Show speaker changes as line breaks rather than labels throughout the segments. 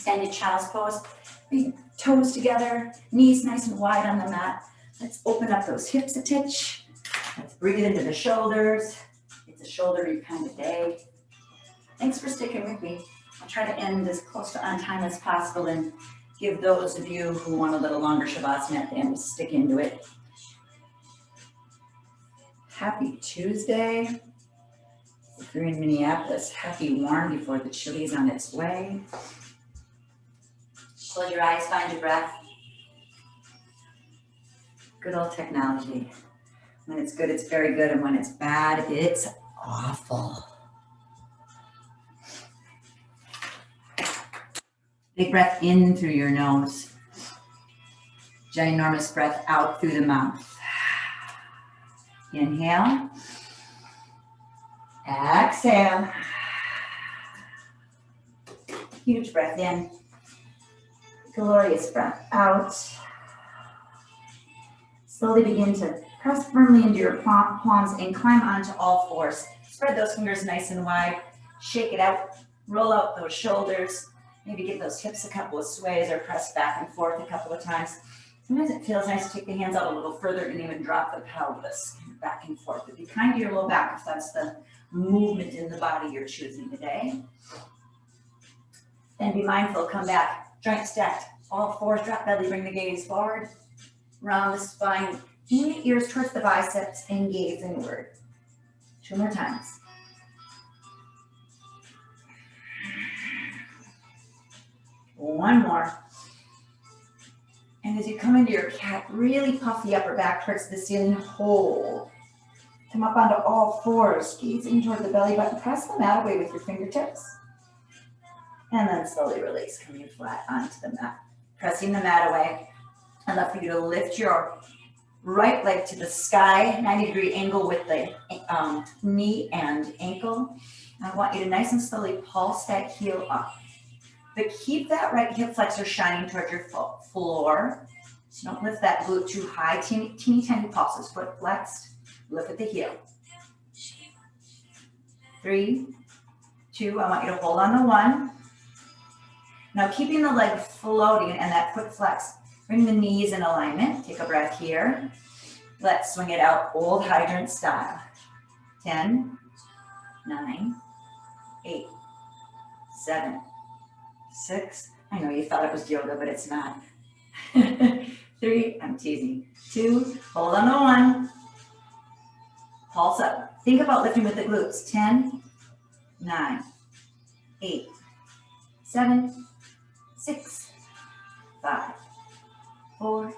Extended child's pose. Big toes together, knees nice and wide on the mat. Let's open up those hips a titch. Let's breathe into the shoulders. It's a shouldery kind of day. Thanks for sticking with me. I'll try to end as close to on time as possible and give those of you who want a little longer Shavasana at the end to stick into it. Happy Tuesday. If you're in Minneapolis, happy warm before the chilly is on its way. Close your eyes, find your breath. Good old technology. When it's good, it's very good, and when it's bad, it's awful. Big breath in through your nose. Ginormous breath out through the mouth. Inhale. Exhale. Huge breath in. Glorious breath out. Slowly begin to press firmly into your palms and climb onto all fours. Spread those fingers nice and wide. Shake it out. Roll out those shoulders. Maybe give those hips a couple of sways or press back and forth a couple of times. Sometimes it feels nice to take the hands out a little further and even drop the pelvis back and forth. But be kind to your low back if that's the movement in the body you're choosing today. Then be mindful, come back. Joint stacked, all fours, drop belly, bring the gaze forward. Round the spine, knee ears towards the biceps and gaze inward. 2 more times. One more. And as you come into your cat, really puff the upper back towards the ceiling, hold. Come up onto all fours, gazing toward the belly button. Press the mat away with your fingertips. And then slowly release, coming flat onto the mat. Pressing the mat away. I'd love for you to lift your right leg to the sky, 90-degree angle with the knee and ankle. I want you to nice and slowly pulse that heel up. But keep that right hip flexor shining toward your floor. So don't lift that glute too high. Teeny tiny pulses. Foot flexed. Lift at the heel. 3, 2. I want you to hold on to 1. Now keeping the leg floating and that foot flex, bring the knees in alignment. Take a breath here. Let's swing it out, old hydrant style. 10, 9, 8, 7, 6. I know you thought it was yoga, but it's not. 3, I'm teasing. 2, hold on to 1. Pulse up. Think about lifting with the glutes. 10, 9, 8, 7, 6, 5, 4,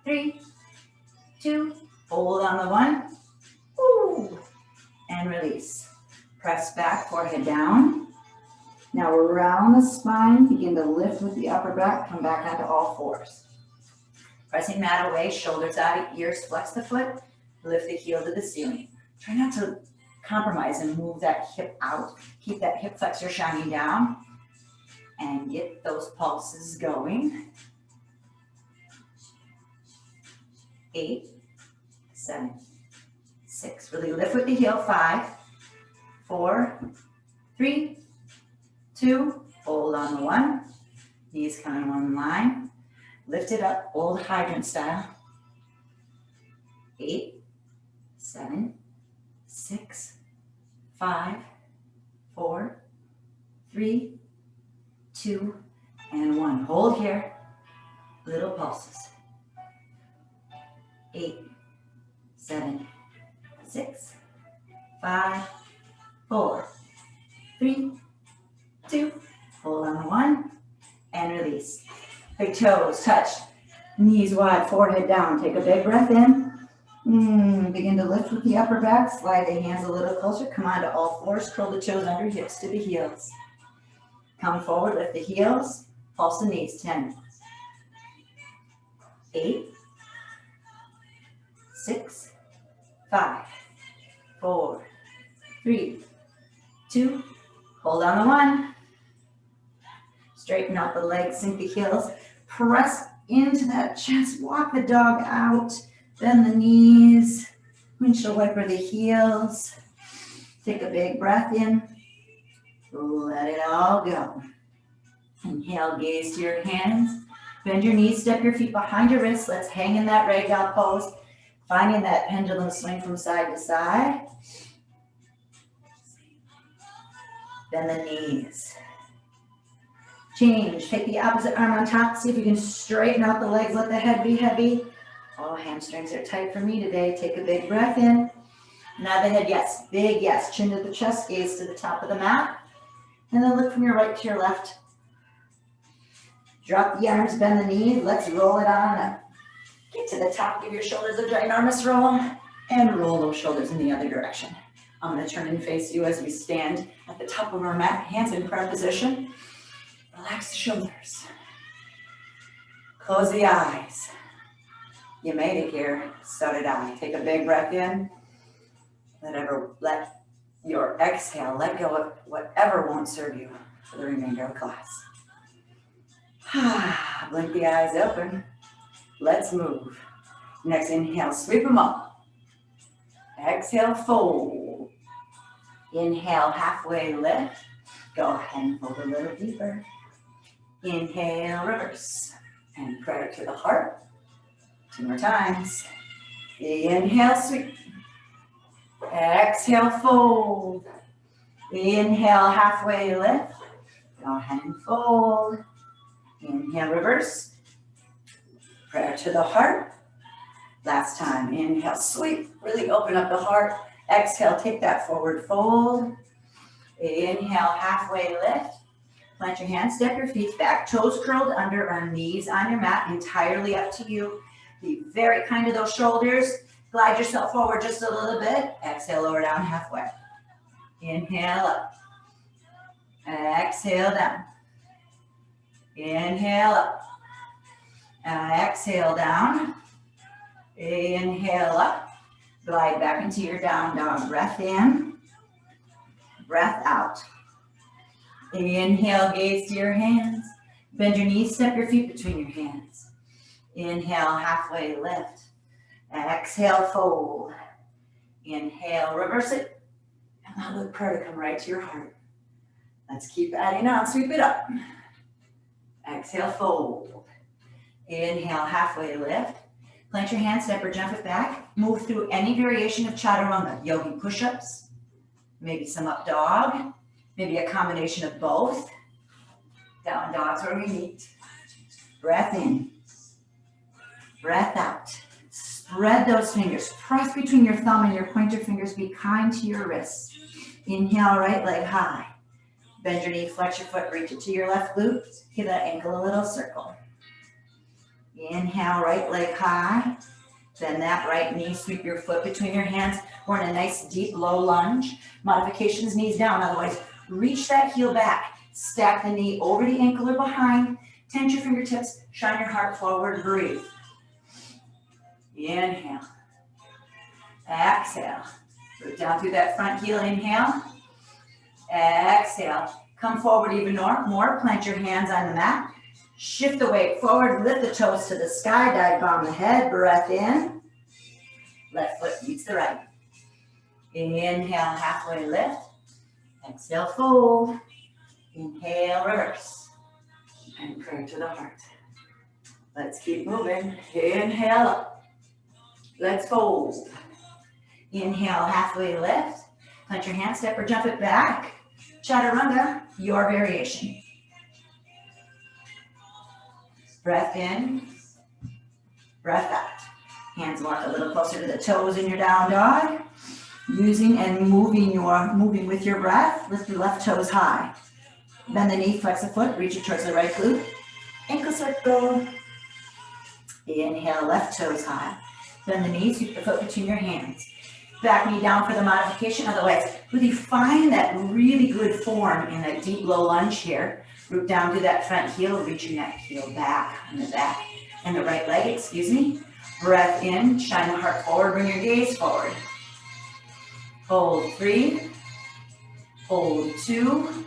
3, 2, hold on the 1, woo, and release. Press back, forehead down. Now around the spine, begin to lift with the upper back, come back onto all fours. Pressing mat away, shoulders out, ears, flex the foot, lift the heel to the ceiling. Try not to compromise and move that hip out. Keep that hip flexor shining down. And get those pulses going. 8, 7, 6. Really lift with the heel. 5, 4, 3, 2. Hold on the 1. Knees come in one line. Lift it up, old hydrant style. 8, 7, 6, 5, 4, 3, 2, and 1. Hold here. Little pulses. 8, 7, 6, 5, 4, 3, 2. Hold on to 1 and release. Big toes touch. Knees wide, forehead down. Take a big breath in. Begin to lift with the upper back. Slide the hands a little closer. Come on to all fours. Curl the toes under, hips to the heels. Come forward, lift the heels, pulse the knees. 10, 8, 6, 5, 4, 3, 2, hold on to 1. Straighten out the legs, sink the heels, press into that chest, walk the dog out, bend the knees, windshield wiper the heels. Take a big breath in. Let it all go. Inhale, gaze to your hands. Bend your knees, step your feet behind your wrists. Let's hang in that ragdoll pose. Finding that pendulum swing from side to side. Bend the knees. Change. Take the opposite arm on top. See if you can straighten out the legs. Let the head be heavy. Oh, hamstrings are tight for me today. Take a big breath in. Nod the head, yes. Big yes. Chin to the chest, gaze to the top of the mat. And then look from your right to your left. Drop the arms, bend the knees. Let's roll it on up. Get to the top, give your shoulders a ginormous roll, and roll those shoulders in the other direction. I'm going to turn and face you as we stand at the top of our mat, hands in prayer position. Relax the shoulders. Close the eyes. You made it here, so did I. Take a big breath in. Let your exhale, let go of whatever won't serve you for the remainder of class. Blink the eyes open. Let's move. Next inhale, sweep them up. Exhale, fold. Inhale, halfway lift. Go ahead and fold a little deeper. Inhale, reverse. And prayer to the heart. 2 more times. Inhale, sweep. Exhale, fold. Inhale, halfway lift. Go ahead and fold. Inhale, reverse. Prayer to the heart. Last time. Inhale, sweep. Really open up the heart. Exhale, take that forward fold. Inhale, halfway lift. Plant your hands, step your feet back. Toes curled under, our knees on your mat. Entirely up to you. Be very kind to those shoulders. Glide yourself forward just a little bit. Exhale, lower down halfway. Inhale up. Exhale down. Inhale up. Exhale down. Inhale up. Glide back into your down dog. Breath in. Breath out. Inhale, gaze to your hands. Bend your knees, step your feet between your hands. Inhale, halfway lift. Exhale, fold. Inhale, reverse it. And allow the prayer to come right to your heart. Let's keep adding on, sweep it up. Exhale, fold. Inhale, halfway lift. Plant your hands, step or jump it back. Move through any variation of chaturanga. Yogi push-ups, maybe some up dog, maybe a combination of both. Down dog's where we meet. Breath in. Breath out. Spread those fingers. Press between your thumb and your pointer fingers. Be kind to your wrists. Inhale, right leg high. Bend your knee, flex your foot, reach it to your left glute. Give that ankle a little circle. Inhale, right leg high. Bend that right knee, sweep your foot between your hands. We're in a nice deep low lunge. Modifications, knees down. Otherwise, reach that heel back. Stack the knee over the ankle or behind. Tense your fingertips, shine your heart forward, breathe. Inhale. Exhale. Root down through that front heel, inhale. Exhale. Come forward even more. Plant your hands on the mat. Shift the weight forward, lift the toes to the sky, dive bomb the head, breath in. Left foot meets the right. Inhale, halfway lift. Exhale, fold. Inhale, reverse. And prayer to the heart. Let's keep moving. Inhale up. Let's fold. Inhale, halfway lift. Plant your hands, step or jump it back. Chaturanga, your variation. Breath in, breath out. Hands walk a little closer to the toes in your down dog. Using and moving with your breath. Lift your left toes high. Bend the knee, flex the foot, reach it towards the right glute. Ankle circle. Inhale, left toes high. Bend the knee, sweep the foot between your hands. Back knee down for the modification. Otherwise, really find that really good form in a deep low lunge here. Root down through that front heel, reaching that heel back on the back and the right leg, excuse me. Breath in, shine the heart forward, bring your gaze forward. Hold 3, hold 2,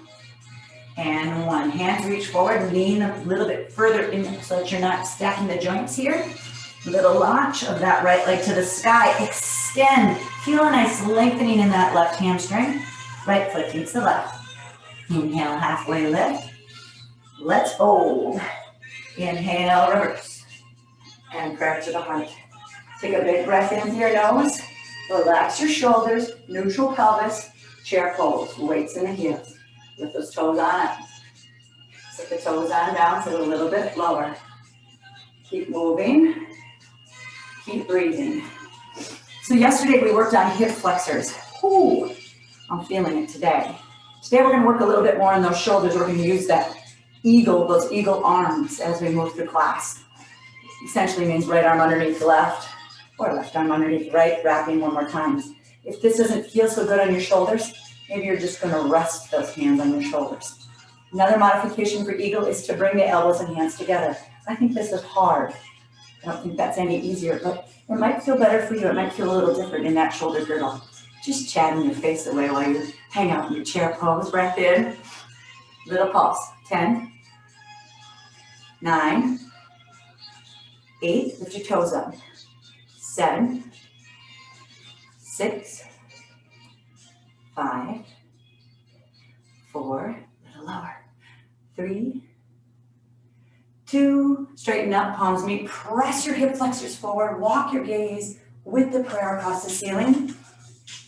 and 1. Hands reach forward, lean a little bit further in so that you're not stacking the joints here. Little launch of that right leg to the sky. Extend. Feel a nice lengthening in that left hamstring. Right foot meets the left. Inhale, halfway lift. Let's fold. Inhale, reverse. And prayer to the heart. Take a big breath in through your nose. Relax your shoulders, neutral pelvis, chair pose, weights in the heels. Lift those toes on up. Sit the toes on down, sit a little bit lower. Keep moving, keep breathing. So yesterday we worked on hip flexors. Ooh, I'm feeling it today. Today we're gonna work a little bit more on those shoulders. We're gonna use that eagle, those eagle arms as we move through class. Essentially means right arm underneath left, or left arm underneath right, wrapping one more time. If this doesn't feel so good on your shoulders, maybe you're just gonna rest those hands on your shoulders. Another modification for eagle is to bring the elbows and hands together. I think this is hard. I don't think that's any easier, but it might feel better for you. It might feel a little different in that shoulder girdle. Just chatting your face away while you hang out in your chair pose. Breath in, little pulse. 10, 9, 8, lift your toes up. 7, 6, 5, 4, a little lower. 3, 2, straighten up, palms meet. Press your hip flexors forward. Walk your gaze with the prayer across the ceiling.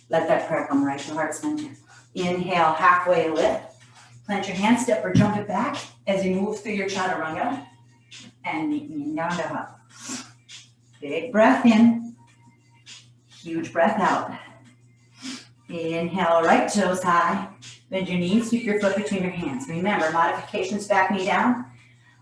Let that prayer come right to heart center. Inhale, halfway lift. Plant your hand, step or jump it back as you move through your chaturanga. And meet me down to up. Big breath in. Huge breath out. Inhale, right toes high. Bend your knees, sweep your foot between your hands. Remember, modifications, back knee down.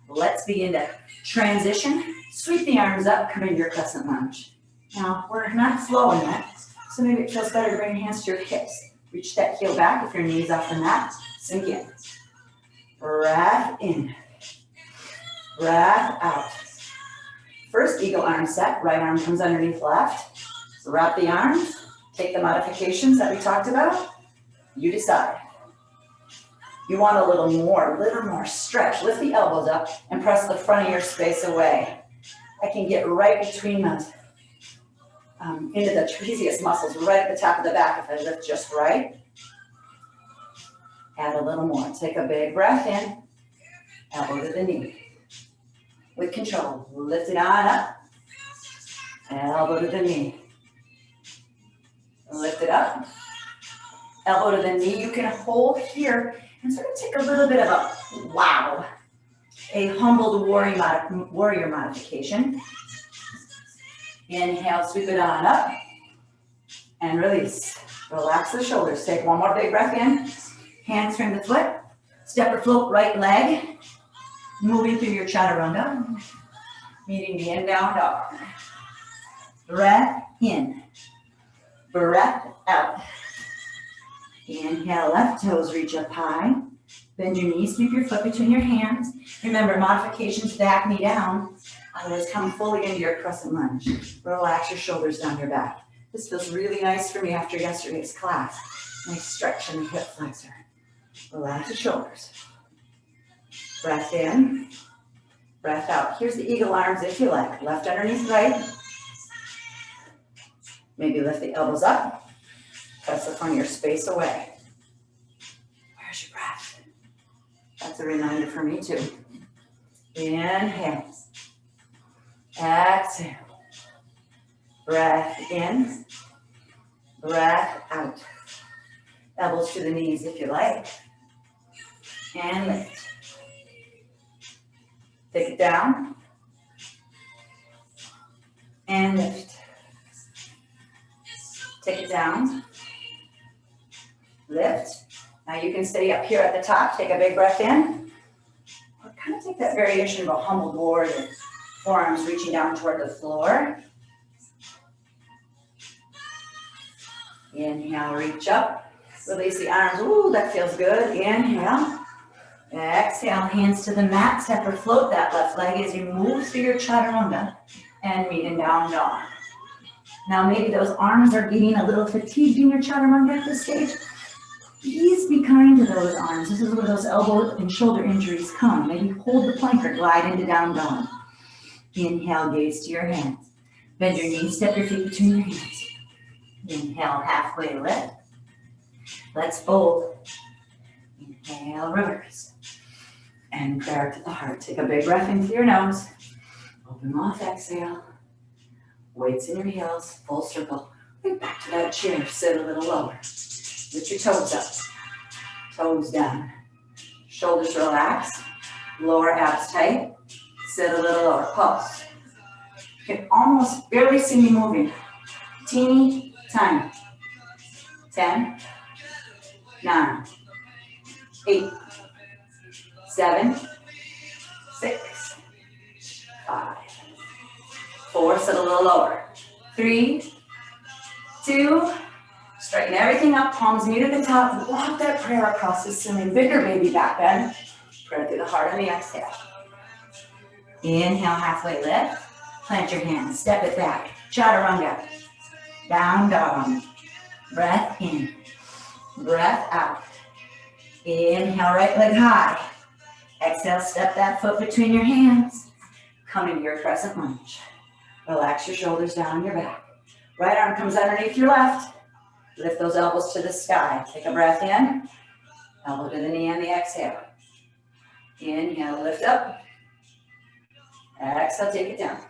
Let's begin to transition. Sweep the arms up, come into your crescent lunge. Now, we're not slow in that, so maybe it feels better to bring your hands to your hips. Reach that heel back with your knees off the mat. Sink in. Breath in. Breath out. First eagle arm set. Right arm comes underneath left. So wrap the arms. Take the modifications that we talked about. You decide. You want a little more stretch. Lift the elbows up and press the front of your space away. I can get right between those, into the trapezius muscles, right at the top of the back if I lift just right. Add a little more. Take a big breath in. Elbow to the knee. With control, lift it on up. Elbow to the knee. Lift it up. Elbow to the knee. You can hold here and sort of take a little bit of a humbled warrior modification. Inhale, sweep it on up. And release. Relax the shoulders. Take one more big breath in. Hands turn the foot. Step or float right leg. Moving through your chaturanga. Meeting the in down dog. Breath in. Breath out. Inhale, left toes reach up high. Bend your knees, sweep your foot between your hands. Remember, modifications back, knee down. Otherwise, come fully into your crescent lunge. Relax your shoulders down your back. This feels really nice for me after yesterday's class. Nice stretch in the hip flexor. Relax your shoulders. Breath in, breath out. Here's the eagle arms if you like. Left underneath right. Maybe lift the elbows up. Press the front of your space away. Where's your breath? That's a reminder for me too. Inhale. Exhale. Breath in. Breath out. Elbows to the knees if you like. And lift. Take it down. And lift. Take it down. Lift. Now you can stay up here at the top. Take a big breath in. Or kind of take that variation of a humbled warrior. Forearms reaching down toward the floor. Inhale, reach up. Release the arms. Ooh, that feels good. Inhale. Exhale, hands to the mat. Step or float that left leg as you move through your chaturanga and meet in down dog. Now maybe those arms are getting a little fatigued in your chaturanga at this stage. Please be kind to those arms. This is where those elbow and shoulder injuries come. Maybe hold the plank or glide into down dog. Inhale, gaze to your hands. Bend your knees, step your feet between your hands. Inhale, halfway lift. Let's fold. Inhale, reverse. and back to the heart. Take a big breath in through your nose. Open mouth, exhale. Weights in your heels, full circle. Right back to that chair, sit a little lower. Lift your toes up, toes down. Shoulders relax, lower abs tight. Sit a little lower, pulse. You can almost barely see me moving. Teeny tiny. 10, 9, 8, 7, 6, 5, 4, sit a little lower. 3, 2, straighten everything up, palms meet at the top. Walk that prayer across the ceiling. Bigger baby back bend. Prayer through the heart on the exhale. Inhale, halfway lift. Plant your hands, step it back. Chaturanga. Down dog. Breath in. Breath out. Inhale, right leg high. Exhale, step that foot between your hands. Come into your crescent lunge. Relax your shoulders down your back. Right arm comes underneath your left. Lift those elbows to the sky. Take a breath in. Elbow to the knee on the exhale. Inhale, lift up. Exhale, take it down.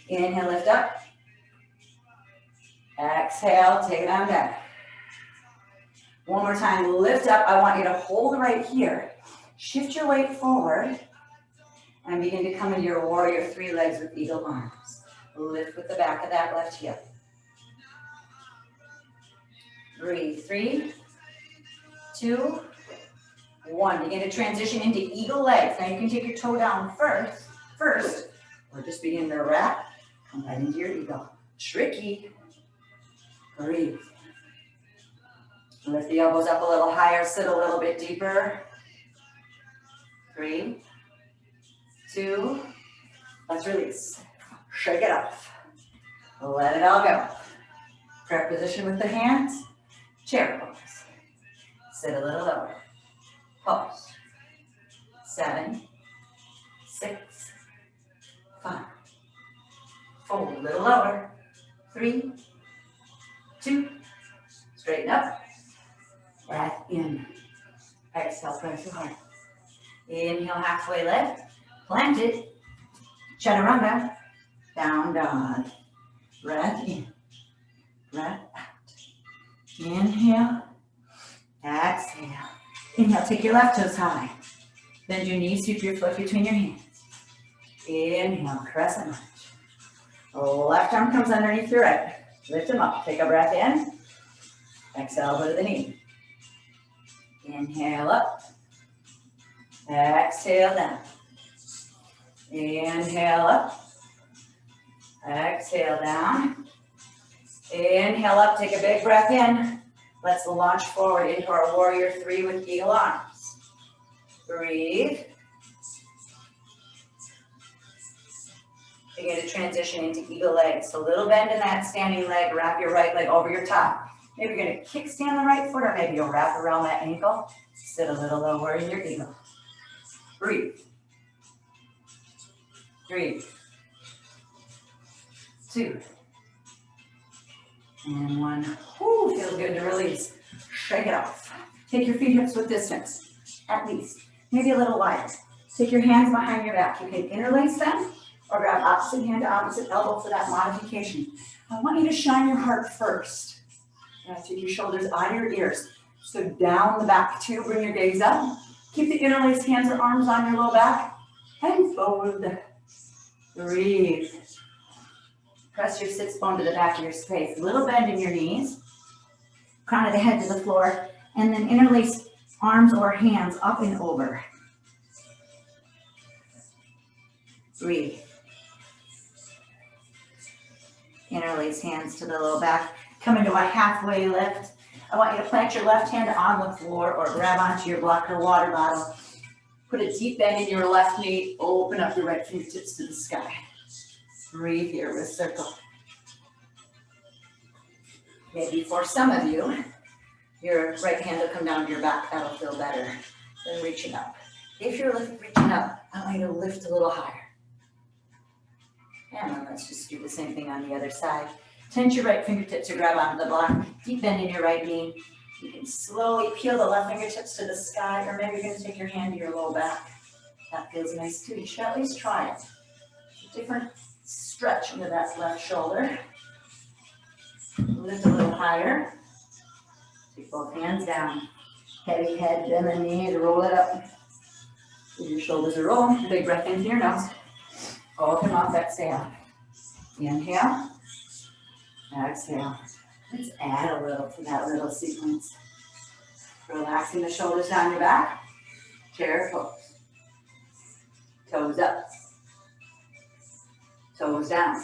Inhale, lift up. Exhale, take it on down. One more time, lift up. I want you to hold right here. Shift your weight forward and begin to come into your warrior 3 legs with eagle arms. Lift with the back of that left hip. Breathe. 3, 2, 1. Begin to transition into eagle legs. Now you can take your toe down first, or just begin to wrap. Come right into your eagle. Tricky. Breathe. Lift the elbows up a little higher, sit a little bit deeper. 3, 2, let's release. Shake it off. Let it all go. Prayer position with the hands. Chair pose. Sit a little lower. Pose. 7, 6, 5. Fold a little lower. 3, 2, straighten up. Breath in. Exhale, press your heart. Inhale, halfway lift. Plant it. Chaturanga. Down dog. Breath in. Breath out. Inhale. Exhale. Inhale, take your left toes high. Bend your knees, sweep your foot between your hands. Inhale, crescent lunge. Left arm comes underneath your right. Lift them up. Take a breath in. Exhale, go to the knee. Inhale up. Exhale down. Inhale up. Exhale down. Inhale up, take a big breath in. Let's launch forward into our warrior 3 with eagle arms. Breathe. Begin to transition into eagle legs. So little bend in that standing leg. Wrap your right leg over your top. Maybe you're going to kickstand the right foot, or maybe you'll wrap around that ankle. Sit a little lower in your eagle. Breathe. 3, 2, and 1. Whoo, feels good to release. Shake it off. Take your feet hips width distance, at least. Maybe a little wider. Take your hands behind your back. You can interlace them or grab opposite hand to opposite elbow for that modification. I want you to shine your heart first. Take your shoulders out of your ears. So down the back too, bring your gaze up. Keep the interlaced hands or arms on your low back. And forward. Breathe. Press your sits bone to the back of your space. A little bend in your knees. Crown of the head to the floor. And then interlace arms or hands up and over. Breathe. Interlace hands to the low back. Come into a halfway lift. I want you to plant your left hand on the floor or grab onto your blocker water bottle. Put a deep bend in your left knee. Open up your right fingertips to the sky. Breathe here with circle. Maybe for some of you, your right hand will come down to your back. That'll feel better than reaching up. If you're reaching up, I want you to lift a little higher. And then let's just do the same thing on the other side. Tense your right fingertips or grab onto the block. Deep bend in your right knee. You can slowly peel the left fingertips to the sky, or maybe you're going to take your hand to your low back. That feels nice too. You should at least try it. A different stretch into that left shoulder. Lift a little higher. Take both hands down. Heavy head, bend the knees, roll it up. Give your shoulders a roll. Big breath in through your nose. Open off, exhale. Inhale. Exhale. Let's add a little to that little sequence. Relaxing the shoulders down your back. Chair pose. Toes up. Toes down.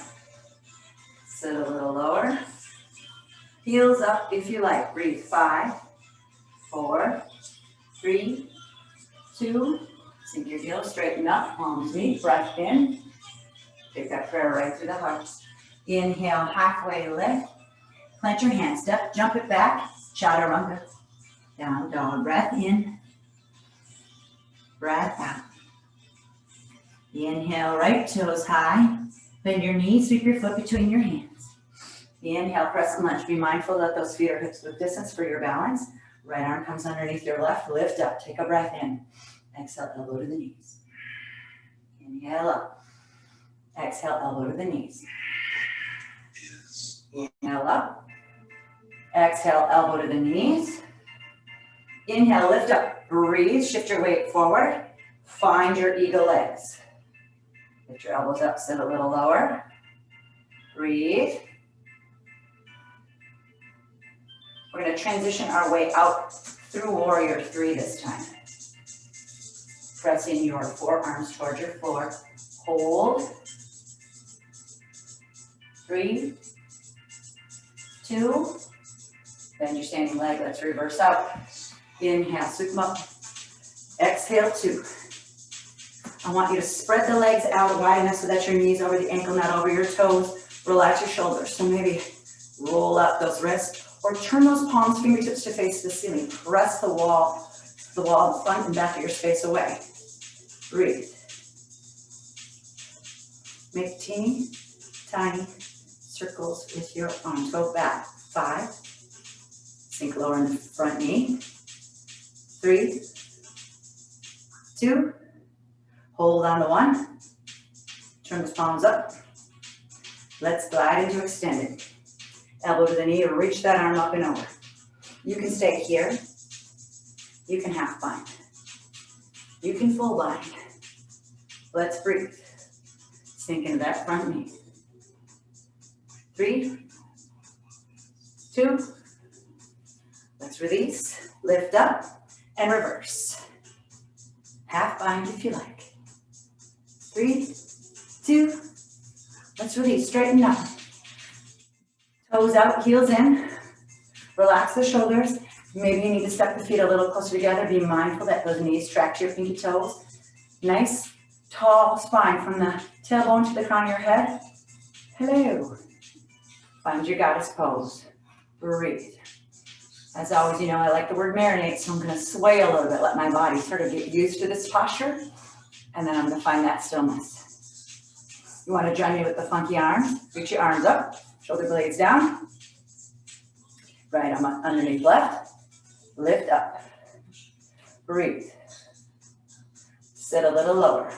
Sit a little lower. Heels up if you like. Breathe. 5, 4, 3, 2. Sink your heels, straighten up, palms meet, breath in. Take that prayer right through the heart. Inhale, halfway lift. Plant your hand, step, jump it back. Chaturanga. Down dog, breath in. Breath out. Inhale, right toes high. Bend your knees, sweep your foot between your hands. Inhale, press and lunge. Be mindful that those feet are hips width distance for your balance. Right arm comes underneath your left, lift up, take a breath in. Exhale, elbow to the knees. Inhale up. Exhale, elbow to the knees. Inhale up. Exhale, elbow to the knees. Inhale, lift up, breathe, shift your weight forward. Find your eagle legs. Lift your elbows up, sit a little lower. Breathe. We're going to transition our way out through warrior 3 this time. Press in your forearms towards your floor. Hold. 3, 2. Bend your standing leg. Let's reverse out. Inhale, sweep them up. Exhale, 2. I want you to spread the legs out wide enough so that your knees over the ankle, not over your toes. Relax your shoulders. So maybe roll up those wrists or turn those palms, fingertips to face the ceiling. Press the wall in front and back of your space away. Breathe. Make teeny, tiny circles with your arms. Go back. 5. Sink lower in the front knee. 3, 2. Hold on to 1. Turn those palms up. Let's glide into extended. Elbow to the knee or reach that arm up and over. You can stay here. You can half bind. You can full bind. Let's breathe. Sink into that front knee. 3, 2. Let's release. Lift up and reverse. Half bind if you like. 3, 2. Let's release. Straighten up. Toes out, heels in. Relax the shoulders. Maybe you need to step the feet a little closer together. Be mindful that those knees track to your pinky toes. Nice, tall spine from the tailbone to the crown of your head. Hello. Find your goddess pose. Breathe. As always, you know, I like the word marinate, so I'm going to sway a little bit, let my body sort of get used to this posture, and then I'm going to find that stillness. You want to join me with the funky arms. Reach your arms up, shoulder blades down. Right arm underneath left. Lift up. Breathe. Sit a little lower.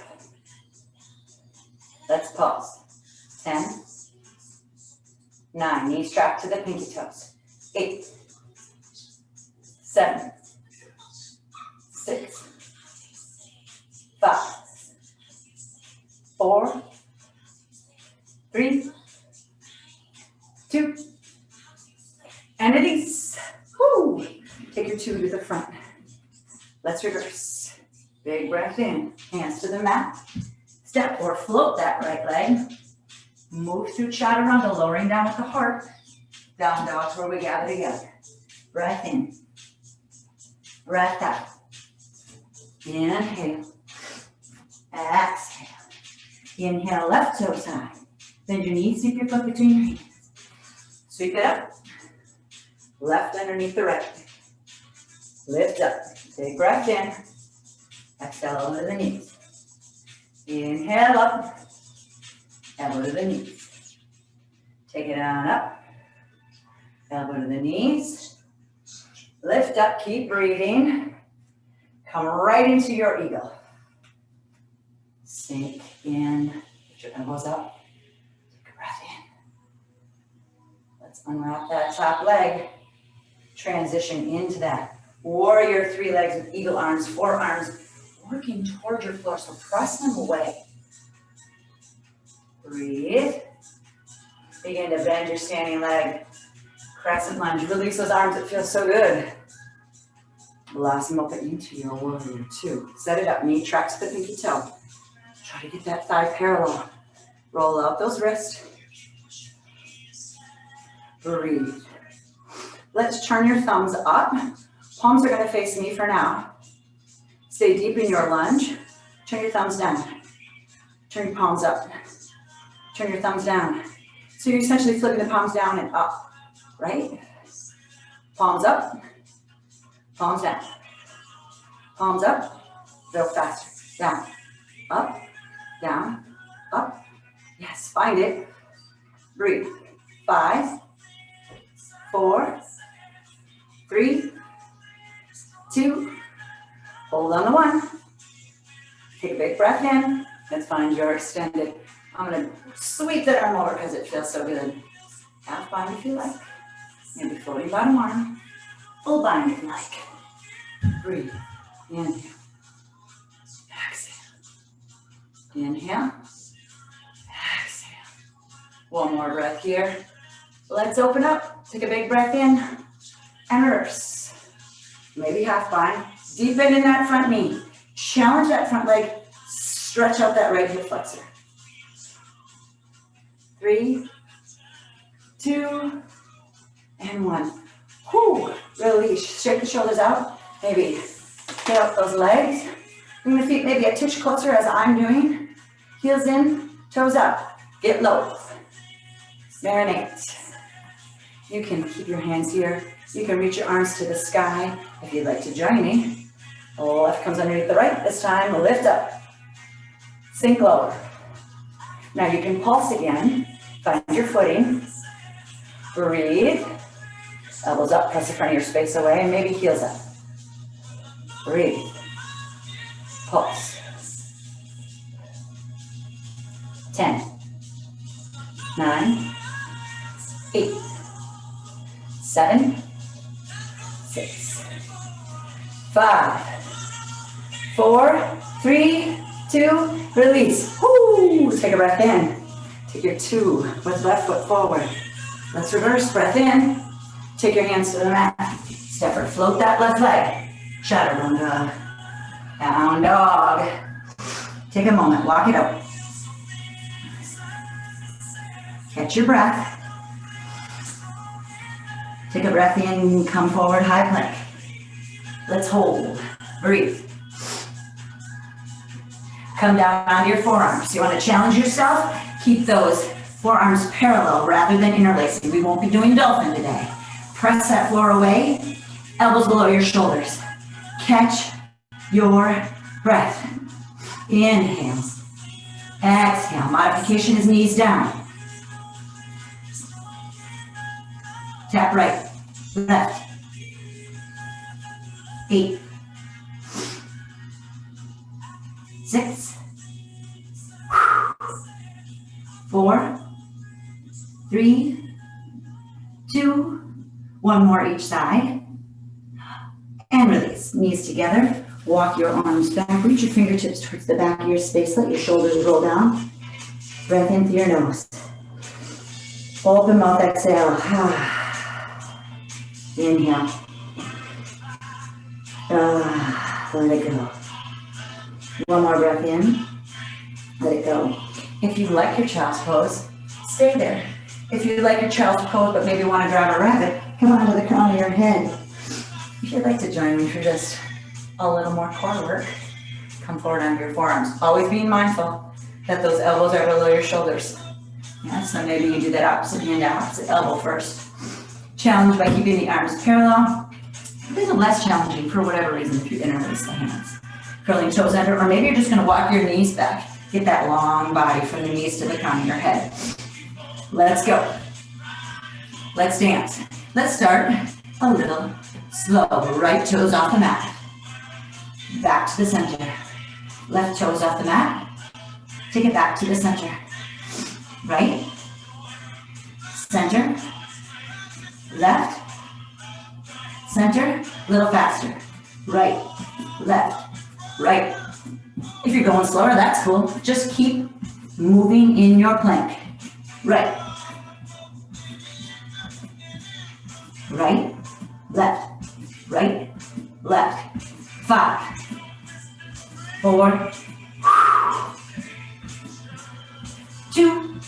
Let's pause. 10, 9, knees track to the pinky toes. 8, 7, 6, 5, 4, 3, 2, and release. Woo. Take your 2 to the front. Let's reverse. Big breath in. Hands to the mat. Step or float that right leg. Move through chaturanga, lowering down with the heart. Down dog's where we gather together. Breath in. Breath out. Inhale. Exhale. Inhale, left toe side. Bend your knees, sweep your foot between your hands. Sweep it up. Left underneath the right. Lift up. Big breath in. Exhale over the knees. Inhale up. Elbow to the knees. Take it on up. Elbow to the knees. Lift up, keep breathing. Come right into your eagle. Sink in, put your elbows up. Take a breath in. Let's unwrap that top leg. Transition into that warrior 3 legs with eagle arms, forearms working towards your floor, so press them away. Breathe. Begin to bend your standing leg. Crescent lunge. Release those arms. It feels so good. Blossom open into your warrior 2. Set it up. Knee tracks the pinky toe. Try to get that thigh parallel. Roll out those wrists. Breathe. Let's turn your thumbs up. Palms are going to face me for now. Stay deep in your lunge. Turn your thumbs down. Turn your palms up. Turn your thumbs down. So you're essentially flipping the palms down and up, right? Palms up, palms down. Palms up, go faster. Down, up, down, up. Yes, find it. Breathe. 5, 4, 3, 2, hold on to 1. Take a big breath in. Let's find your extended. I'm going to sweep that arm over because it feels so good. Half bind if you like. Maybe floating bottom arm. Full bind if you like. Breathe. Inhale. Exhale. Inhale. Exhale. One more breath here. Let's open up. Take a big breath in and reverse. Maybe half bind. Deep in that front knee. Challenge that front leg. Stretch out that right hip flexor. 3, 2, and 1. Whoo, release. Shake the shoulders out. Maybe get up those legs. Bring the feet maybe a touch closer as I'm doing. Heels in, toes up. Get low. Marinate. You can keep your hands here. You can reach your arms to the sky if you'd like to join me. The left comes underneath the right. This time, lift up. Sink lower. Now you can pulse again. Find your footing. Breathe. Elbows up, press the front of your space away, and maybe heels up. Breathe. Pulse. 10, 9, 8, 7, 6, 5, 4, 3, 2, release. Woo! Take a breath in. Take your 2 with left foot forward. Let's reverse, breath in. Take your hands to the mat. Step or float that left leg. Chaturanga dog. Down dog. Take a moment, walk it out. Catch your breath. Take a breath in, come forward, high plank. Let's hold, breathe. Come down onto your forearms. You want to challenge yourself? Keep those forearms parallel rather than interlacing. We won't be doing dolphin today. Press that floor away, elbows below your shoulders. Catch your breath. Inhale. Exhale. Modification is knees down. Tap right, left. 8, 6, 4, 3, 2, one more each side. And release. Knees together. Walk your arms back. Reach your fingertips towards the back of your space. Let your shoulders roll down. Breath in through your nose. Open mouth, exhale. Inhale. Let it go. One more breath in. Let it go. If you like your child's pose, stay there. If you like your child's pose but maybe want to grab a rabbit, come on to the crown of your head. If you'd like to join me for just a little more core work, come forward onto your forearms. Always being mindful that those elbows are below your shoulders. Yeah, so maybe you do that opposite hand to opposite elbow first. Challenge by keeping the arms parallel. This is less challenging for whatever reason if you interlace the hands. Curling toes under, or maybe you're just going to walk your knees back. Get that long body from the knees to the crown of your head. Let's go. Let's dance. Let's start a little slow. Right toes off the mat. Back to the center. Left toes off the mat. Take it back to the center. Right, center, left, center, a little faster. Right, left, right. If you're going slower, that's cool. Just keep moving in your plank. Right, right, left, right, left. 5, 4, 2,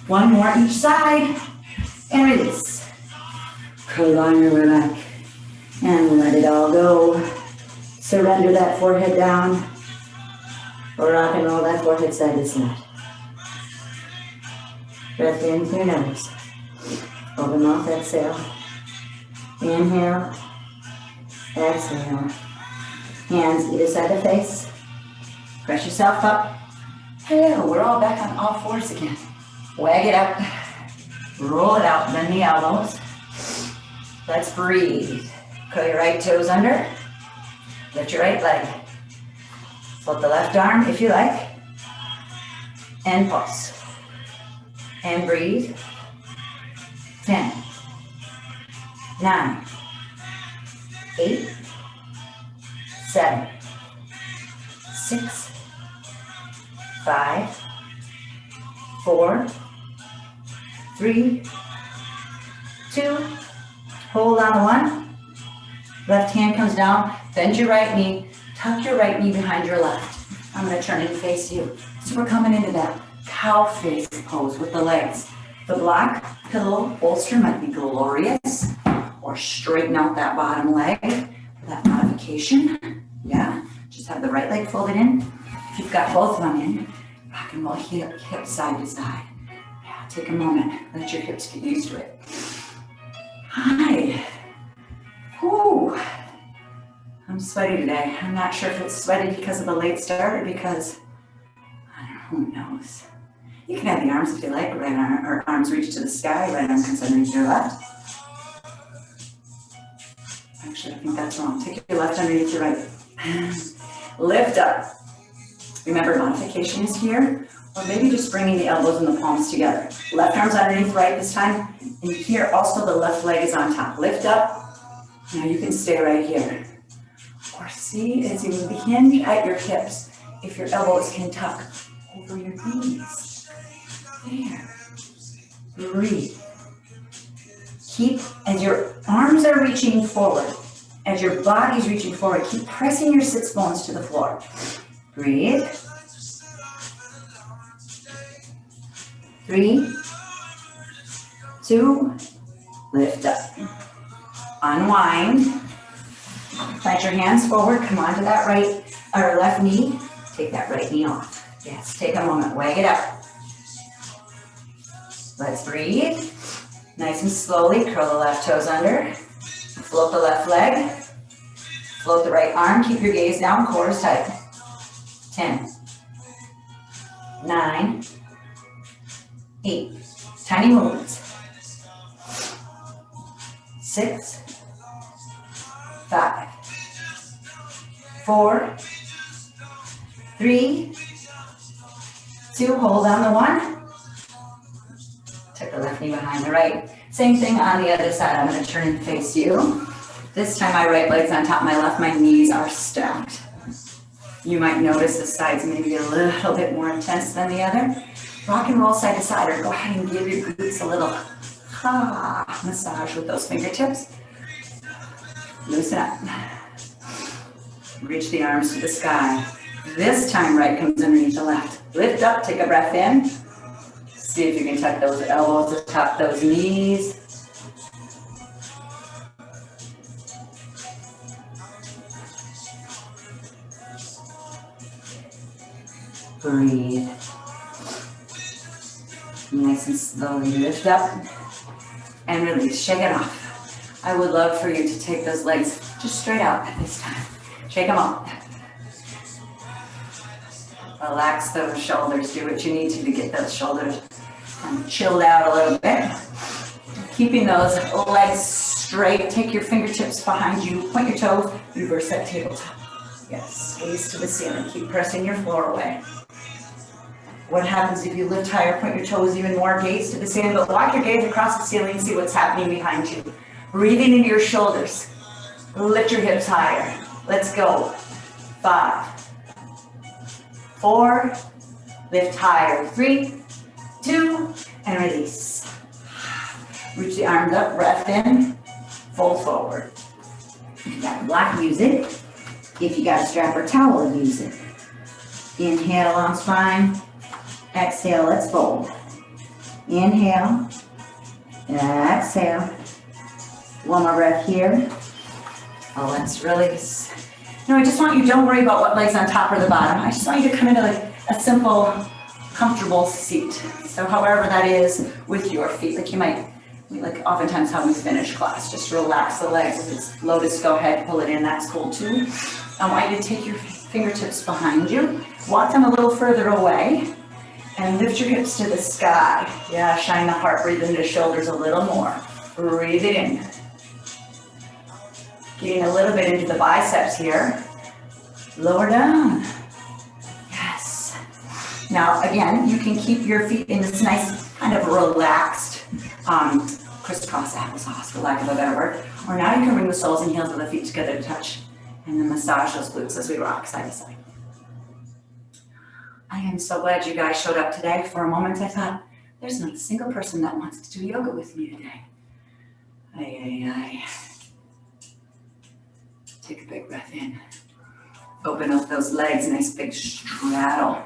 1 more each side, and release. Curl on your way back, and let it all go. Surrender that forehead down, or rock and roll that forehead side to side. Breath in through your nose. Open mouth, exhale. Inhale, exhale. Hands either side of the face. Press yourself up. Hello, we're all back on all fours again. Wag it out. Roll it out, bend the elbows. Let's breathe. Curl your right toes under. Lift your right leg. Float the left arm if you like. And pulse. And breathe. 10, 9, 8, 7, 6, 5, 4, 3, 2, hold on to 1. Left hand comes down, bend your right knee, tuck your right knee behind your left. I'm going to turn and face you. So we're coming into that cow face pose with the legs. The block, pillow, bolster might be glorious, or straighten out that bottom leg for that modification. Yeah, just have the right leg folded in. If you've got both of them in, rock and roll hip side to side. Yeah, take a moment, let your hips get used to it. Hi. Whew. I'm sweaty today. I'm not sure if it's sweaty because of the late start or because, I don't know, who knows. You can have the arms if you like, right arm, or arms reach to the sky, right arm comes underneath your left. Actually, I think that's wrong. Take your left underneath your right. Lift up. Remember, modification is here, or maybe just bringing the elbows and the palms together. Left arm's underneath right this time, and here also the left leg is on top. Lift up. Now you can stay right here. Or see as you hinge at your hips, if your elbows can tuck over your knees. There. Breathe. Keep, as your arms are reaching forward, as your body's reaching forward, keep pressing your sits bones to the floor. Breathe. 3, 2, lift up. Unwind. Plant your hands forward, come onto that right or left knee. Take that right knee off. Yes, take a moment, wag it out. Let's breathe. Nice and slowly, curl the left toes under. Float the left leg. Float the right arm, keep your gaze down, core is tight. 10, 9, 8, tiny movements. 6, 5, 4, 3, 2, hold on to 1. Tuck the left knee behind the right. Same thing on the other side. I'm going to turn and face you. This time my right leg's on top of my left, my knees are stacked. You might notice the sides maybe a little bit more intense than the other. Rock and roll side to side, or go ahead and give your glutes a little massage with those fingertips. Loosen up. Reach the arms to the sky. This time right comes underneath the left. Lift up, take a breath in. See if you can tuck those elbows atop those knees. Breathe. Nice and slowly lift up and release. Shake it off. I would love for you to take those legs just straight out at this time. Shake them off. Relax those shoulders. Do what you need to get those shoulders chilled out a little bit. Keeping those legs straight. Take your fingertips behind you. Point your toes. Reverse that tabletop. Yes, gaze to the ceiling. Keep pressing your floor away. What happens if you lift higher, point your toes even more, gaze to the ceiling, but walk your gaze across the ceiling and see what's happening behind you. Breathing into your shoulders. Lift your hips higher. Let's go. 5, 4, lift higher. 3, 2, and release. Reach the arms up, breath in, fold forward. If you got black music, if you got a strap or towel, use it. Inhale, long spine. Exhale, let's fold. Inhale. Exhale. One more breath here. Oh, let's release. No, I just want you, don't worry about what leg's on top or the bottom. I just want you to come into like a simple, comfortable seat. So however that is with your feet, like you might, like oftentimes how we finish class, just relax the legs. If it's lotus, go ahead, pull it in, that's cool too. I want you to take your fingertips behind you, walk them a little further away, and lift your hips to the sky. Yeah, shine the heart, breathe into the shoulders a little more. Breathe it in. Getting a little bit into the biceps here. Lower down. Yes. Now, again, you can keep your feet in this nice kind of relaxed crisscross applesauce, for lack of a better word. Or now you can bring the soles and heels of the feet together to touch and then massage those glutes as we rock side to side. I am so glad you guys showed up today. For a moment, I thought, there's not a single person that wants to do yoga with me today. Take a big breath in. Open up those legs, nice big straddle.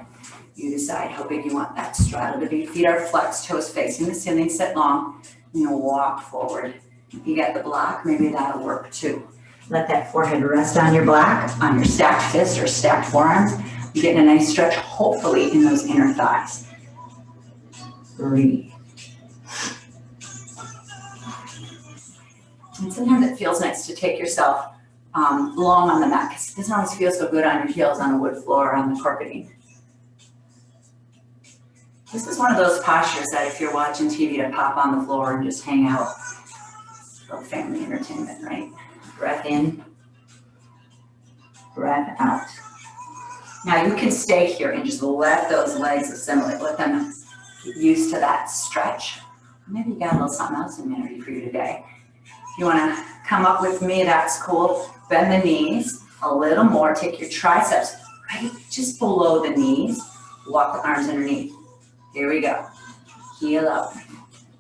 You decide how big you want that straddle to be. Feet are flexed, toes facing the ceiling, sit long, and you'll walk forward. If you get the block, maybe that'll work too. Let that forehead rest on your block, on your stacked fist or stacked forearms. You're getting a nice stretch, hopefully, in those inner thighs. Breathe. And sometimes it feels nice to take yourself long on the mat, because it doesn't always feel so good on your heels on the wood floor or on the carpeting. This is one of those postures that if you're watching TV to pop on the floor and just hang out. Little family entertainment, right? Breath in, breath out. Now you can stay here and just let those legs assimilate. Let them get used to that stretch. Maybe you got a little something else in energy for you today. If you want to come up with me, that's cool. Bend the knees a little more. Take your triceps right just below the knees. Walk the arms underneath. Here we go. Heel up,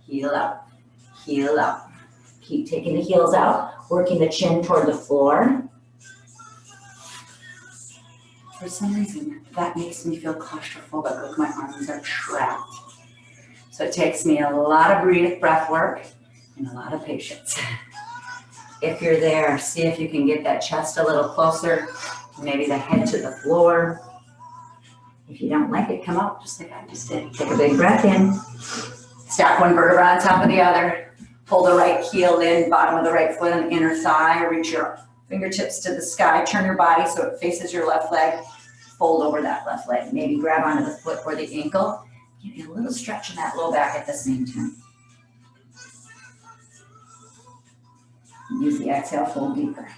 heel up, heel up. Keep taking the heels out, working the chin toward the floor. For some reason, that makes me feel claustrophobic, like my arms are trapped. So it takes me a lot of breath work and a lot of patience. If you're there, see if you can get that chest a little closer, maybe the head to the floor. If you don't like it, come up just like I just did. Take a big breath in. Stack one vertebra on top of the other. Pull the right heel in, bottom of the right foot on the inner thigh. Reach your fingertips to the sky. Turn your body so it faces your left leg. Fold over that left leg. Maybe grab onto the foot or the ankle. Give you a little stretch in that low back at the same time. Use the exhale, fold deeper.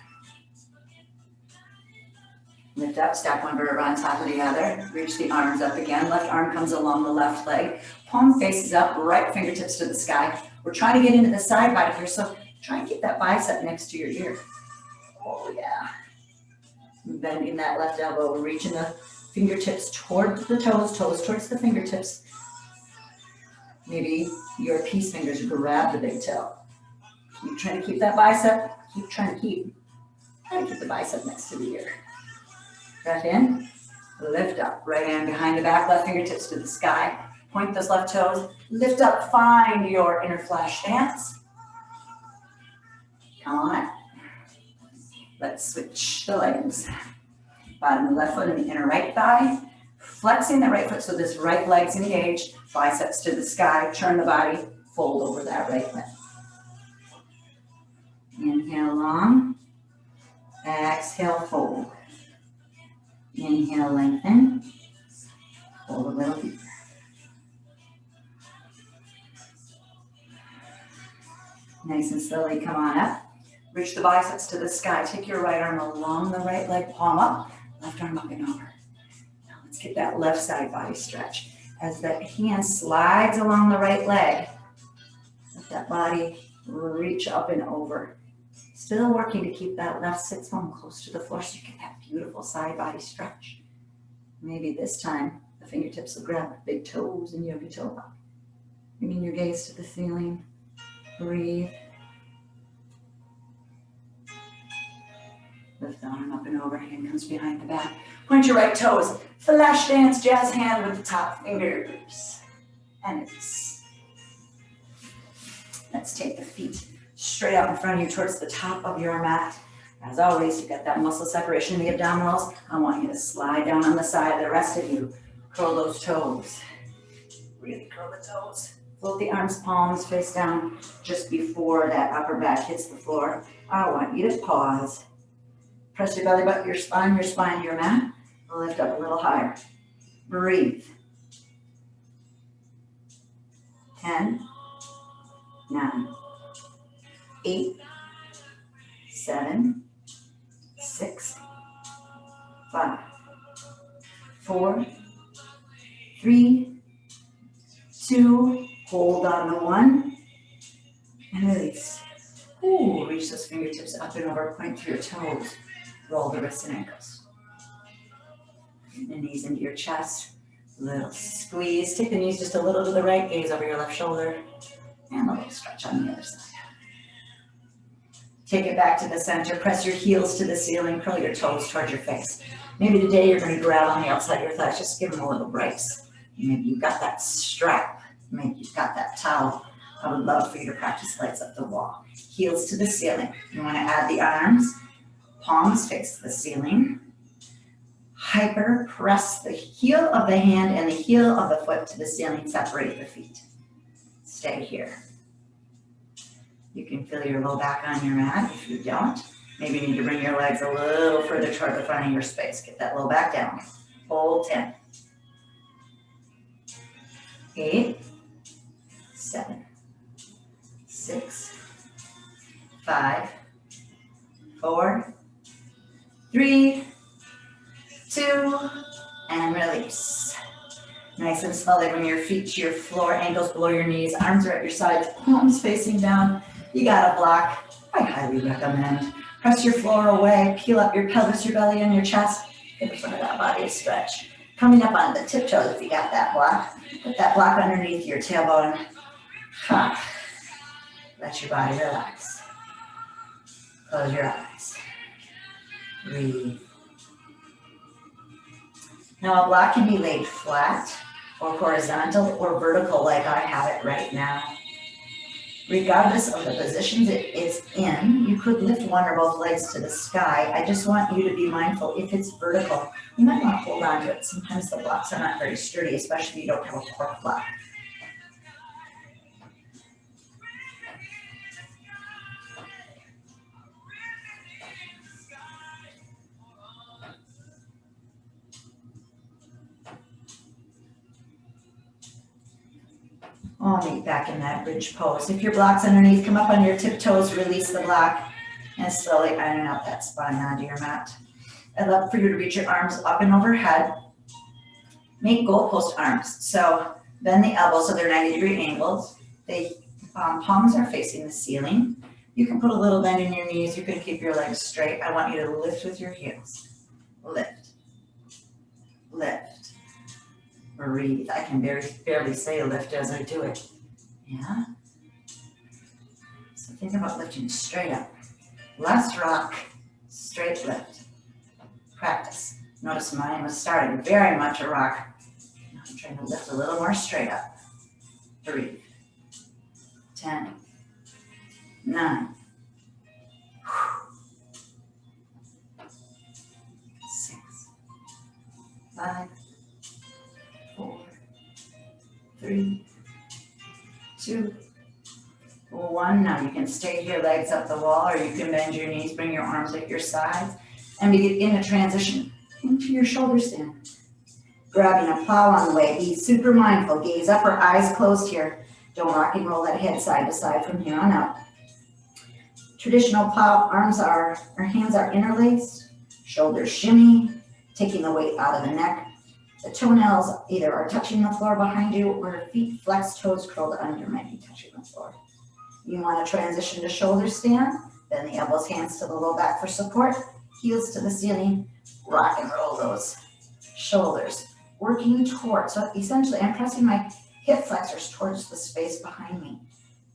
Lift up, stack one vertebra on top of the other. Reach the arms up again. Left arm comes along the left leg. Palm faces up, right fingertips to the sky. We're trying to get into the side body here, so try and keep that bicep next to your ear. Oh yeah. Bending that left elbow, we're reaching the fingertips toward the toes towards the fingertips. Maybe your peace fingers grab the big toe. Keep trying to keep that bicep. Try to keep the bicep next to the ear. Breath in, lift up. Right hand behind the back, left fingertips to the sky. Point those left toes. Lift up, find your inner flash stance. Come on. Let's switch the legs. Bottom of the left foot and the inner right thigh. Flexing the right foot so this right leg's engaged. Biceps to the sky. Turn the body. Fold over that right leg. Inhale long. Exhale, fold. Inhale, lengthen. Fold a little deeper. Nice and slowly come on up. Reach the biceps to the sky. Take your right arm along the right leg, palm up, left arm up and over. Now let's get that left side body stretch. As that hand slides along the right leg, let that body reach up and over. Still working to keep that left sit bone close to the floor so you get that beautiful side body stretch. Maybe this time the fingertips will grab the big toes in yoga toe. Bringing your gaze to the ceiling. Breathe. Lift the arm up and over, hand comes behind the back. Point your right toes. Flash dance, jazz hand with the top fingers. And release. Let's take the feet straight out in front of you towards the top of your mat. As always, you got that muscle separation in the abdominals. I want you to slide down on the side. The rest of you, curl those toes. Really curl the toes. Float the arms, palms face down just before that upper back hits the floor. I want you to pause. Press your belly button, your spine to your mat. Lift up a little higher. Breathe. 10, 9, 8, 7, 6, 5, 4, 3, 2, hold on to 1, and release. Ooh, reach those fingertips up and over, point through your toes. Roll the wrists and ankles. Bring the knees into your chest. Little squeeze. Take the knees just a little to the right, gaze over your left shoulder, and a little stretch on the other side. Take it back to the center. Press your heels to the ceiling. Curl your toes towards your face. Maybe today you're going to grab on the outside of your thighs. Just give them a little brace. Maybe you've got that strap. Maybe you've got that towel. I would love for you to practice legs up the wall. Heels to the ceiling. You want to add the arms. Palms face the ceiling. Hyper press the heel of the hand and the heel of the foot to the ceiling. Separate the feet. Stay here. You can feel your low back on your mat. If you don't, maybe you need to bring your legs a little further toward the front of your space. Get that low back down. Hold 10. 8, 7, 6, 5, 4, 3, 2, and release. Nice and slowly bring your feet to your floor, ankles below your knees, arms are at your sides, palms facing down. You got a block. I highly recommend. Press your floor away, peel up your pelvis, your belly, and your chest. Get the front of that body a stretch. Coming up on the tiptoes if you got that block. Put that block underneath your tailbone. Let your body relax. Close your eyes. Breathe. Now a block can be laid flat or horizontal or vertical like I have it right now. Regardless of the positions it's in, you could lift one or both legs to the sky. I just want you to be mindful if it's vertical, you might want to hold on to it. Sometimes the blocks are not very sturdy, especially if you don't have a cork block. I'll meet back in that bridge pose. If your block's underneath, come up on your tiptoes, release the block, and slowly iron out that spine onto your mat. I'd love for you to reach your arms up and overhead. Make goalpost arms. So bend the elbows so they're 90-degree angles. Palms are facing the ceiling. You can put a little bend in your knees. You can keep your legs straight. I want you to lift with your heels. Lift. Lift. Breathe. I can barely say lift as I do it. Yeah? So think about lifting straight up. Left rock, straight lift. Practice. Notice mine was started very much a rock. Now I'm trying to lift a little more straight up. Breathe. 10, 9, 6, 5, 4, 3, 2, 1. Now you can stay here, legs up the wall, or you can bend your knees, bring your arms at your sides, and begin a transition into your shoulder stand. Grabbing a plow on the way, be super mindful, gaze up or eyes closed here. Don't rock and roll that head side to side from here on out.
Traditional plow, our hands are interlaced, shoulders shimmy, taking the weight out of the neck. The toenails either are touching the floor behind you or feet flexed, toes curled under might be touching the floor. You want to transition to shoulder stand, bend the elbows, hands to the low back for support, heels to the ceiling, rock and roll those shoulders. Working towards, so essentially I'm pressing my hip flexors towards the space behind me,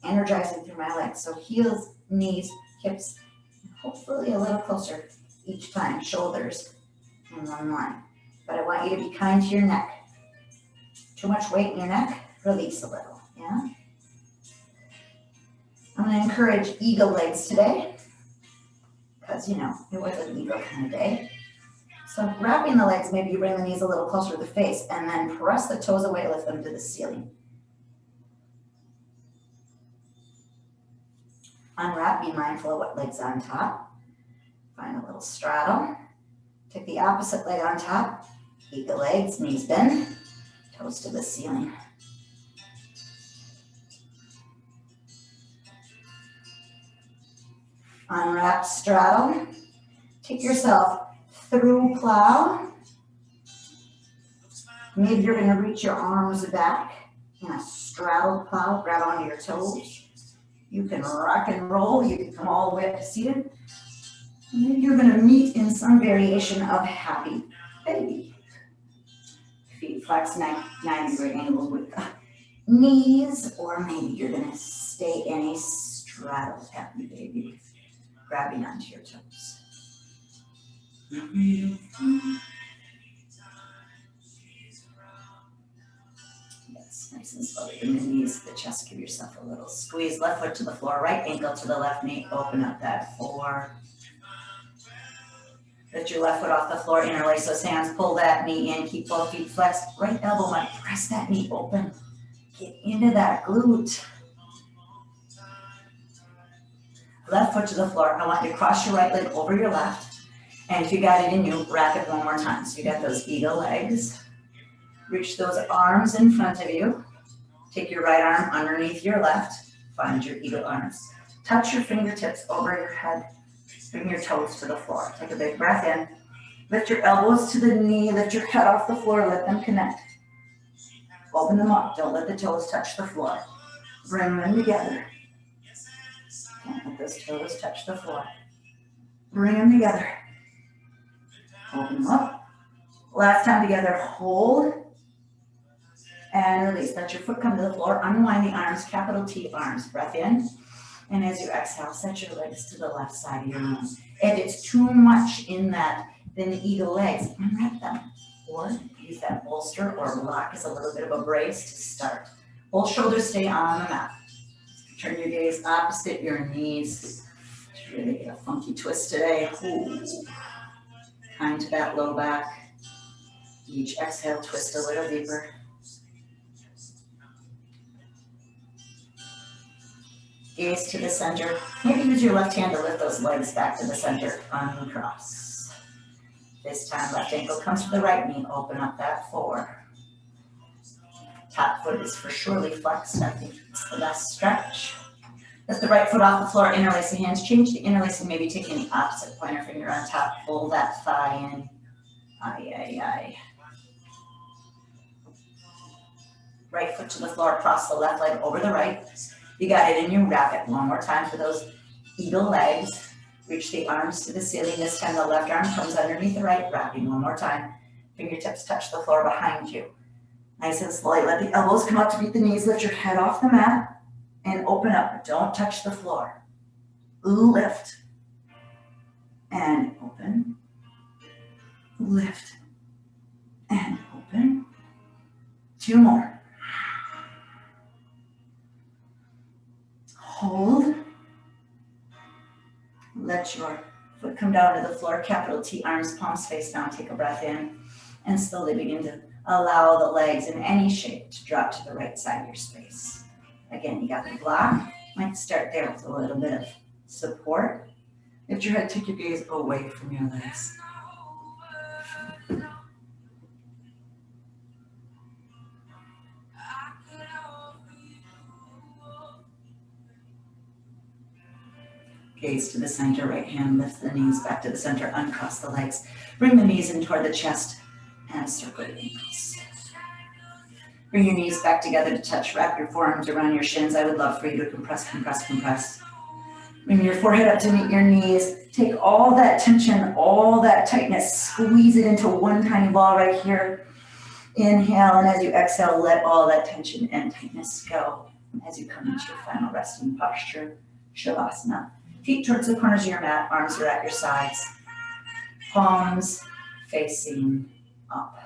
energizing through my legs. So heels, knees, hips, hopefully a little closer each time, shoulders in one line. But I want you to be kind to your neck. Too much weight in your neck, release a little, yeah? I'm gonna encourage eagle legs today, because you know, it was an eagle kind of day. So wrapping the legs, maybe you bring the knees a little closer to the face and then press the toes away, lift them to the ceiling. Unwrap, be mindful of what leg's on top. Find a little straddle. Take the opposite leg on top. Eagle legs, knees bend, toes to the ceiling. Unwrap, straddle. Take yourself through plow. Maybe you're going to reach your arms back in a straddle plow, grab onto your toes. You can rock and roll. You can come all the way up to seated. And then you're going to meet in some variation of happy baby. Feet flex 90-degree angles with the knees, or maybe you're going to stay in a straddle happy baby, grabbing onto your toes. Yes, nice and slowly. Bring the knees to the chest. Give yourself a little squeeze. Left foot to the floor, right ankle to the left knee. Open up that 4. Lift your left foot off the floor, interlace those hands, pull that knee in, keep both feet flexed. Right elbow might press that knee open. Get into that glute. Left foot to the floor. I want you to cross your right leg over your left. And if you got it in you, wrap it one more time. So you got those eagle legs. Reach those arms in front of you. Take your right arm underneath your left. Find your eagle arms. Touch your fingertips over your head. Bring your toes to the floor. Take a big breath in. Lift your elbows to the knee. Lift your head off the floor. Let them connect. Open them up. Don't let the toes touch the floor. Bring them together. Don't let those toes touch the floor. Bring them together. Open them up. Last time together. Hold. And release. Let your foot come to the floor. Unwind the arms. Capital T arms. Breath in. And as you exhale, set your legs to the left side of your room. If it's too much in that, then the eagle legs, unwrap them. Or use that bolster or block as a little bit of a brace to start. Both shoulders stay on the mat. Turn your gaze opposite your knees. Really get a funky twist today. Ooh. Kind to that low back. Each exhale, twist a little deeper. Gaze to the center. Maybe use your left hand to lift those legs back to the center. Uncross. This time, left ankle comes to the right knee. Open up that 4. Top foot is for surely flexed. I think it's the best stretch. Lift the right foot off the floor. Interlace the hands. Change the interlacing. Maybe taking the opposite pointer finger on top. Pull that thigh in. Ay, ay, ay. Right foot to the floor. Cross the left leg over the right. You got it in you. Wrap it one more time for those eagle legs. Reach the arms to the ceiling. This time the left arm comes underneath the right. Wrapping one more time. Fingertips touch the floor behind you. Nice and slowly. Let the elbows come up to meet the knees. Lift your head off the mat and open up. Don't touch the floor. Lift and open. Lift and open. 2 more. Hold. Let your foot come down to the floor. Capital T arms, palms face down. Take a breath in and slowly begin to allow the legs in any shape to drop to the right side of your space. Again, you got the block. Might start there with a little bit of support. Lift your head, take your gaze away from your legs. Gaze to the center, right hand lifts the knees back to the center, uncross the legs. Bring the knees in toward the chest and circle your ankles. Bring your knees back together to touch. Wrap your forearms around your shins. I would love for you to compress, compress, compress. Bring your forehead up to meet your knees. Take all that tension, all that tightness, squeeze it into one tiny ball right here. Inhale, and as you exhale, let all that tension and tightness go as you come into your final resting posture, Shavasana. Feet towards the corners of your mat, arms are at your sides, palms facing up.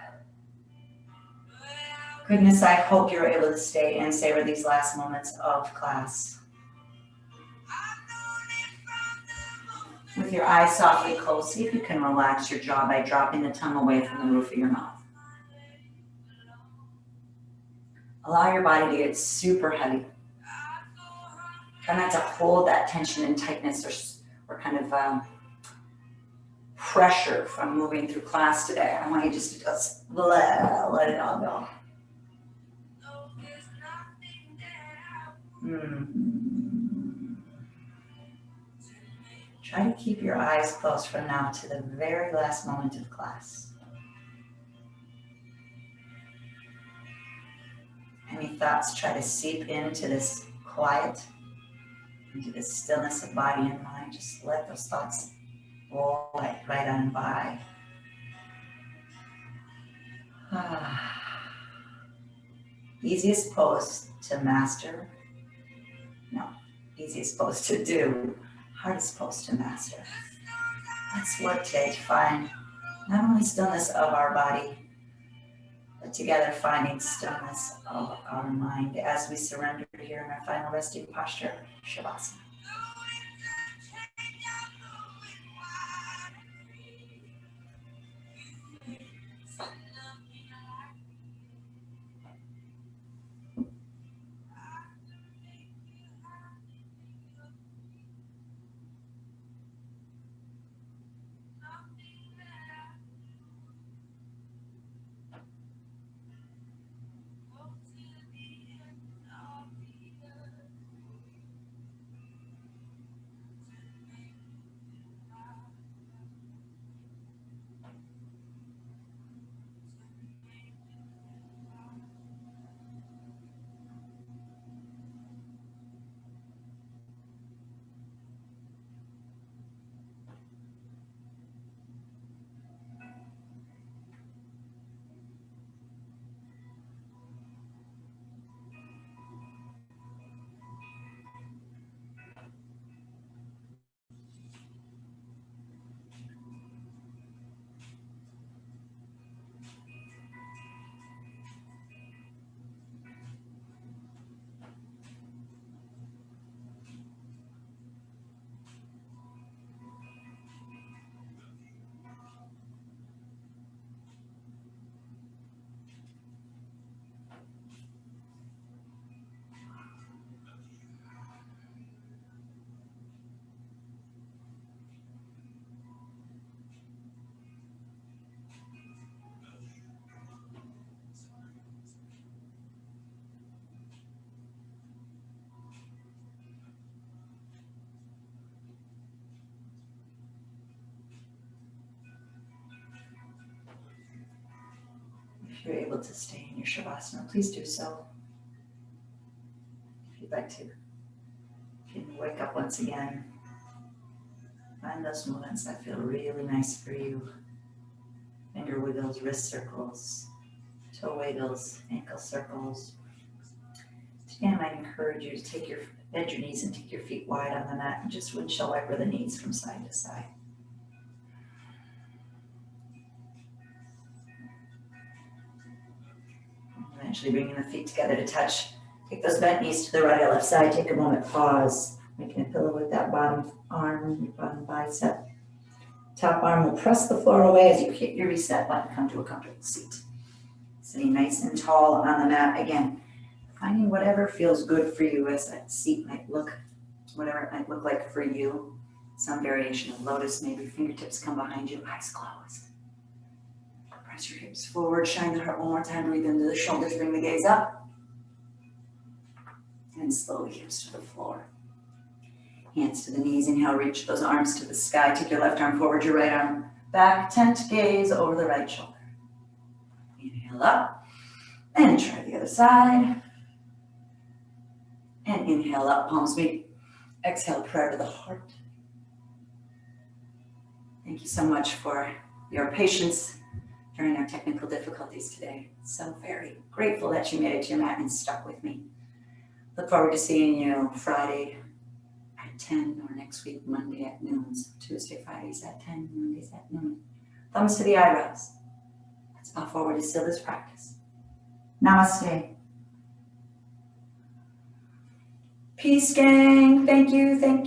Goodness, I hope you're able to stay and savor these last moments of class. With your eyes softly closed, see if you can relax your jaw by dropping the tongue away from the roof of your mouth. Allow your body to get super heavy. Try not to hold that tension and tightness or kind of pressure from moving through class today. I want you just to let it all go. Try to keep your eyes closed from now to the very last moment of class. Any thoughts try to seep into this quiet, into this stillness of body and mind. Just let those thoughts roll right on by. Easiest pose to master. No, easiest pose to do. Hardest pose to master. Let's work today to find not only stillness of our body, but together finding stillness of our mind as we surrender here in our final resting posture, Shavasana. If you're able to stay in your Shavasana, please do so. If you'd like to, you can wake up once again. Find those movements that feel really nice for you. Finger wiggles, wrist circles, toe wiggles, ankle circles. Today I might encourage you to bend your knees and take your feet wide on the mat and just windshield wiper the knees from side to side. Eventually bringing the feet together to touch. Take those bent knees to the right or left side. Take a moment, pause. Making a pillow with that bottom arm, your bottom bicep. Top arm will press the floor away as you hit your reset button, come to a comfortable seat. Sitting nice and tall on the mat. Again, finding whatever feels good for you as that seat might look, whatever it might look like for you. Some variation of lotus, maybe fingertips come behind you, eyes closed. Press your hips forward, shine the heart one more time, breathe into the shoulders, bring the gaze up. And slowly hips to the floor. Hands to the knees. Inhale, reach those arms to the sky. Take your left arm forward, your right arm back. Tent gaze over the right shoulder. Inhale up. And try the other side. And inhale up, palms meet. Exhale, prayer to the heart. Thank you so much for your patience during our technical difficulties today. So very grateful that you made it to your mat and stuck with me. Look forward to seeing you Friday at 10 or next week, Monday at noon. So Tuesday, Fridays at 10, Mondays at noon. Thumbs to the eyebrows. Let's bow forward to seal this practice. Namaste. Peace, gang. Thank you. Thank you.